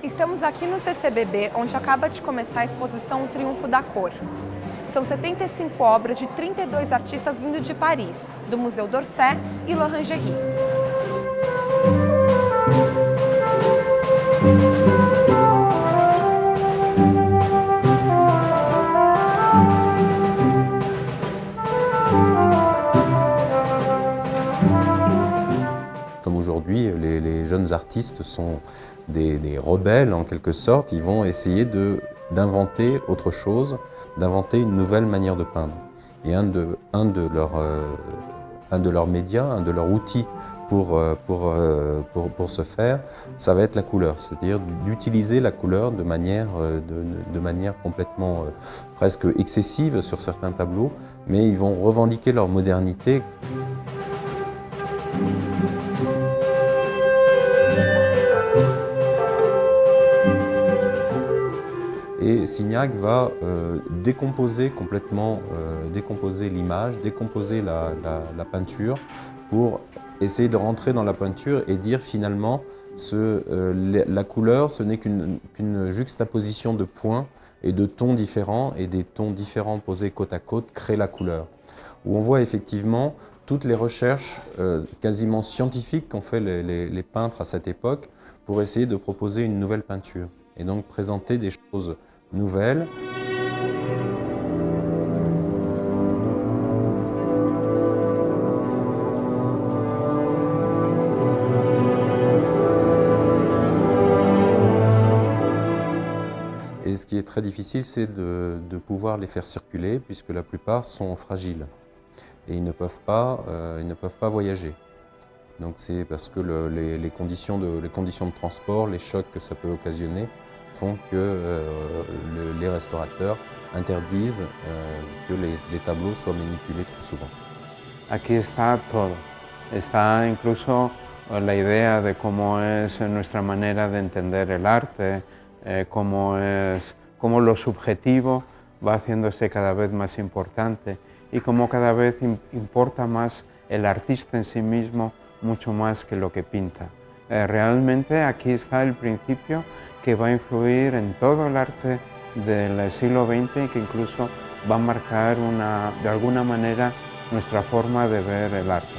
Estamos aqui no CCBB, onde acaba de começar a exposição O Triunfo da Cor. São 75 obras de 32 artistas vindo de Paris, do Museu d'Orsay e l'Orangerie. Comme aujourd'hui, les jeunes artistes sont des rebelles en quelque sorte. Ils vont essayer d'inventer autre chose, d'inventer une nouvelle manière de peindre. Et un de leurs médias, un de leurs outils pour ce faire, ça va être la couleur, c'est-à-dire d'utiliser la couleur de manière complètement presque excessive sur certains tableaux, mais ils vont revendiquer leur modernité. Et Signac va décomposer complètement l'image, décomposer la peinture pour essayer de rentrer dans la peinture et dire finalement la couleur, ce n'est qu'une juxtaposition de points et de tons différents, et des tons différents posés côte à côte créent la couleur. Où on voit effectivement toutes les recherches quasiment scientifiques qu'ont fait les peintres à cette époque pour essayer de proposer une nouvelle peinture et donc présenter des choses nouvelles. Et ce qui est très difficile, c'est de pouvoir les faire circuler, puisque la plupart sont fragiles et ils ne peuvent pas voyager. Donc c'est parce que les conditions de transport, les chocs que ça peut occasionner, font que les restaurateurs interdisent que les tableaux soient manipulés trop souvent. Aquí está todo. Está incluso la idea de cómo es nuestra manera de entender el arte, cómo lo subjetivo va haciéndose cada vez más importante y cómo cada vez importa más el artista en sí mismo, mucho más que lo que pinta. Realmente aquí está el principio que va a influir en todo el arte del siglo XX y que incluso va a marcar de alguna manera nuestra forma de ver el arte.